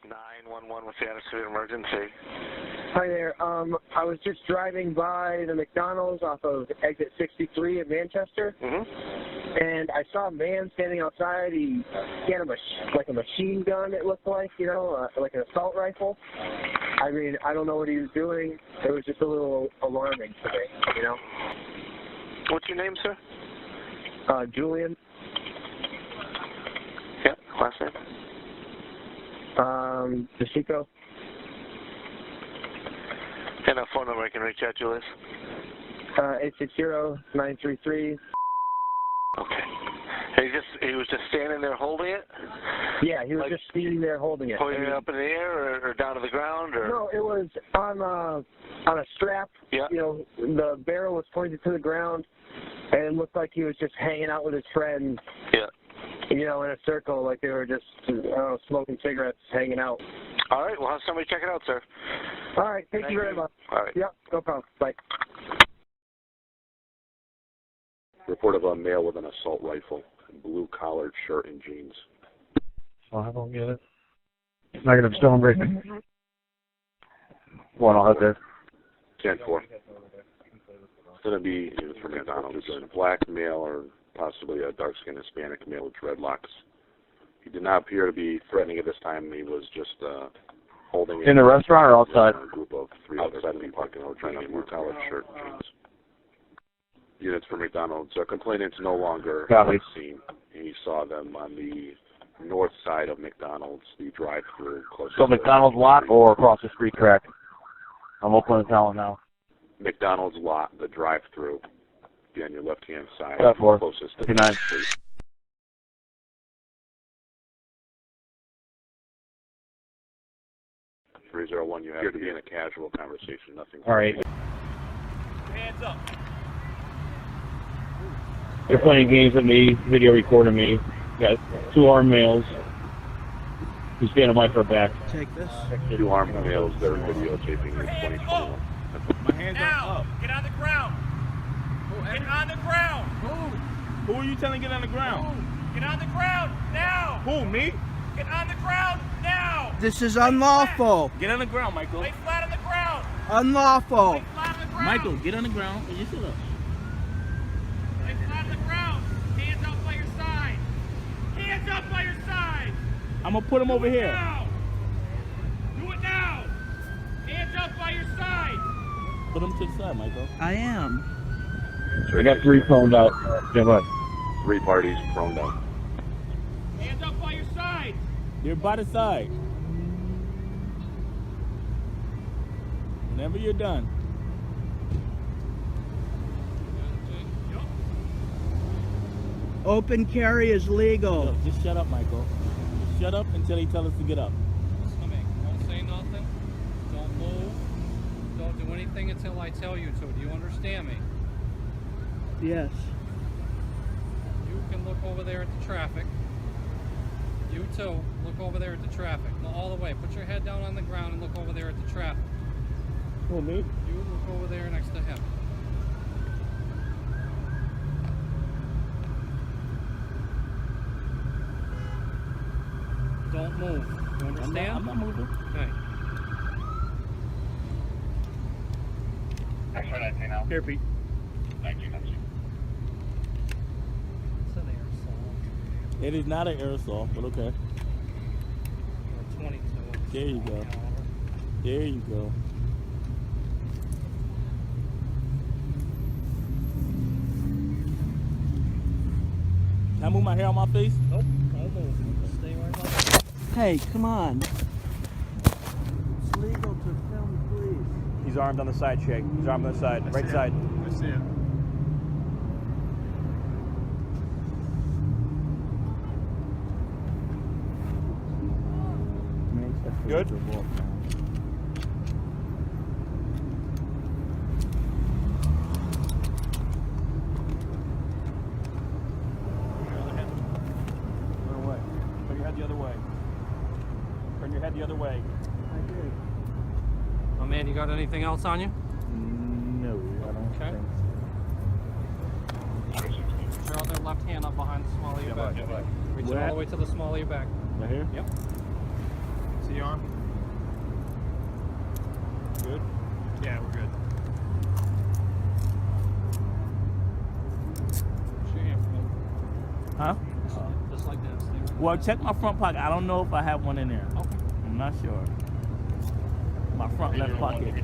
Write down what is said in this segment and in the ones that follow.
911, what's the attitude of emergency? Hi there. I was just driving by the McDonald's off of exit 63 in Manchester, and I saw a man standing outside. He had like a machine gun, it looked like, you know, like an assault rifle. I mean, I don't know what he was doing. It was just a little alarming to me, you know. What's your name, sir? Julian. Yeah, last name? DeCicco. And a phone number I can reach out, Julius? 860-933. Okay. He was just standing there holding it? Yeah, he was like, just standing there holding it. Holding it up in the air or down to the ground? Or? No, it was on a strap. Yeah. You know, the barrel was pointed to the ground, and it looked like he was just hanging out with his friends. Yeah. You know, in a circle, like they were just, I don't know, smoking cigarettes, hanging out. All right, we'll have somebody check it out, sir. All right, thank you very much. All right. Yep, no problem. Bye. Report of a male with an assault rifle, blue collared shirt and jeans. Oh, I don't get it. Negative, still on briefing. One, I'll have there. 10-4. It's going to be from McDonald's. A black male or possibly a dark-skinned Hispanic male with dreadlocks. He did not appear to be threatening at this time. He was just holding in the restaurant or outside? A group of three outside of the parking lot trying to blue collared shirt and jeans. Units for McDonald's. Complainant's no longer on the scene. He saw them on the north side of McDonald's, the drive-through close. So McDonald's lot or across the street track? I'm opening the talent now. McDonald's lot, the drive-through. Be on your left-hand side, closest to 59. the street. 301, you have to be in a casual conversation, nothing. All right. Hands up. You're playing games with me, video recording me. You got two armed males. Who's standing by for a back. Take this. Two armed males that are videotaping in 2021. My hands are up. Get on the ground. Get on the ground. Who are you telling to get on the ground? Get on the ground now. Who, me? Get on the ground now. This is unlawful. Get on the ground, Michael. Lay flat on the ground. Unlawful. Lay flat on the ground. Michael, get on the ground and you sit up. Lay flat on the ground. Hands up by your side. Hands up by your side. I'm going to put him over here. Now. Do it now. Hands up by your side. Put him to the side, Michael. I am. I got three phoned out. Yeah, what? 3 parties thrown out. Hands up by your side. You're by the side. Whenever you're done. Open carry is legal. Look, just shut up, Michael. Just shut up until he tells us to get up. Don't say nothing. Don't move. Don't do anything until I tell you to. Do you understand me? Yes. You can look over there at the traffic. You too, look over there at the traffic. No, all the way. Put your head down on the ground and look over there at the traffic. Who, me? You look over there next to him. Don't move. You understand? I'm not moving. Okay. Actually, I say now. Here, Pete. Thank you. It's an aerosol. It is not an aerosol, but okay. Or 22. There you go. There you go. Can I move my hair on my face? Nope. Don't move. Stay right there. Hey, come on. It's legal to film police. He's armed on the side, Shay. He's armed on the side. Right side. I see it. Good? Turn away. Turn your head the other way. Turn your head the other way. I did. Oh man, you got anything else on you? No, I don't Okay. Throw their left hand up behind the small of your back. Reach it all the way to the small of your back. Right here? Yep. CR? Good? Yeah, we're good. Huh? Just like that. Stay right Well, there. check my front pocket. I don't know if I have one in there. Okay. I'm not sure. My front left pocket.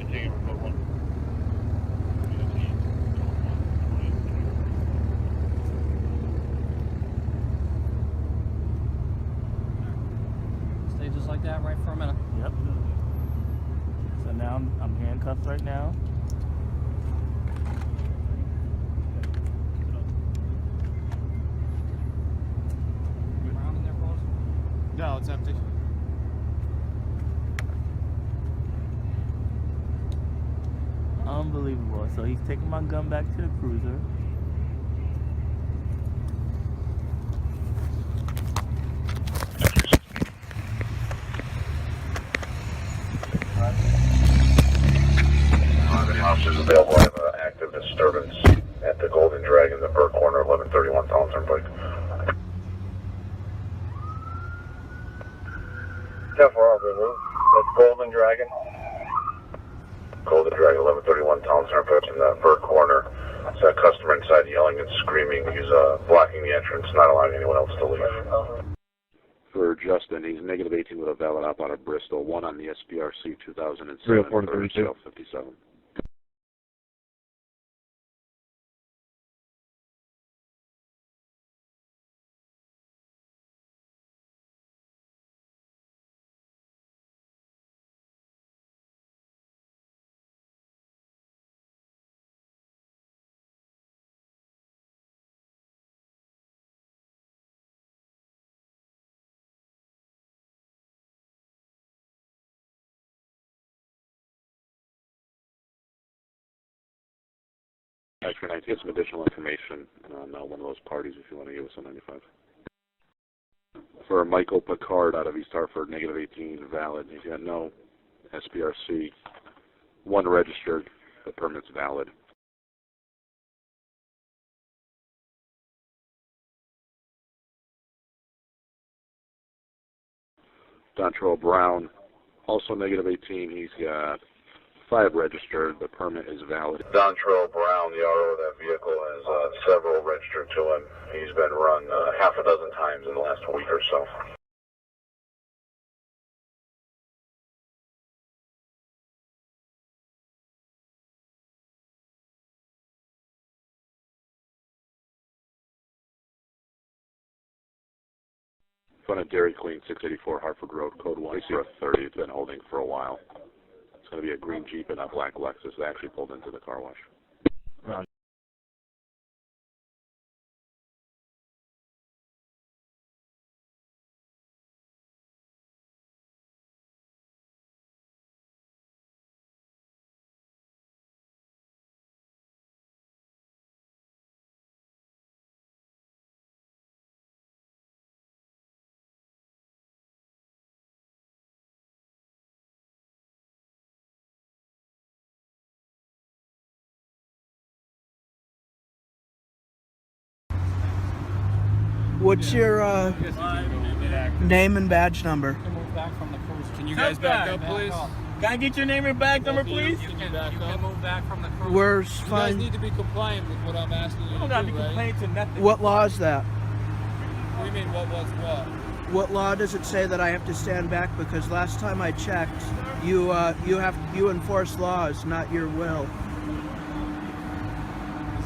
Stay just like that right for a minute. Yep. So now I'm handcuffed right now. Around in there, boss. No, it's empty. Unbelievable. So he's taking my gun back to the cruiser. The officers available have active disturbance at the Golden Dragon, the Burr Corner, 1131 Town Turnpike. Jeff, we're all good. That's Golden Dragon. Golden Dragon, 1131 Town Turnpike in the Burr Corner. It's a customer inside yelling and screaming. He's blocking the entrance, not allowing anyone else to leave. For Justin, he's negative 18 with a valid op out of Bristol, 1 on the SPRC 2007 304 to 32. 57. Actually, I get some additional information on one of those parties if you want to give us a 95. For Michael Picard out of East Hartford, negative 18, valid. He's got no SPRC, 1 registered, the permit's valid. Dontrell Brown, also negative 18, he's got 5 registered, the permit is valid. Dontrell Brown, the RO of that vehicle, has several registered to him. He's been run half a dozen times in the last week or so. Front of Dairy Queen, 684 Hartford Road, code 130. It's been holding for a while. It's going to be a green Jeep and a black Lexus. They actually pulled into the car wash. Right. What's your name and badge number? You can move back from the cruise. Can you guys back up, please? Can I get your name and badge number, please? You can move back from the cruise. Where's You guys fine? need to be compliant with what I'm asking you You to don't do, got to be right? complaining to nothing. What law is that? What do you mean, what was what? What law does it say that I have to stand back? Because last time I checked, you enforce laws, not your will. Is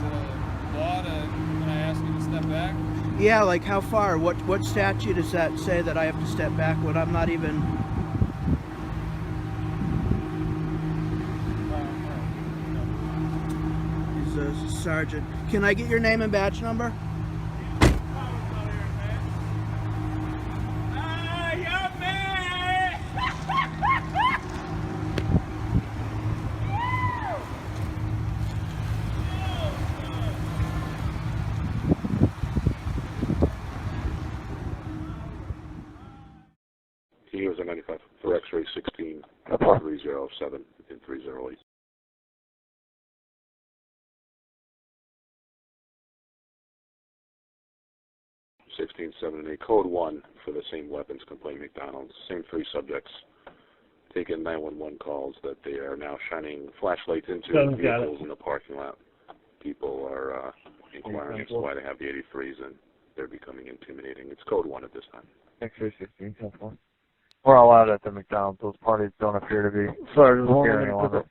it a law when I ask you to step back? Yeah, like how far? What statute does that say that I have to step back when I'm not even? He's a sergeant. Can I get your name and badge number? He was a 95 for X-ray 16, 307 and 308. 16, 7, and 8. Code 1 for the same weapons complaint, McDonald's. Same 3 subjects taking 911 calls that they are now shining flashlights into vehicles in the parking lot. People are inquiring as to why they have the 83s, and they're becoming intimidating. It's code 1 at this time. X-ray 16, 10-4. We're all out at the McDonald's. Those parties don't appear to be hearing one.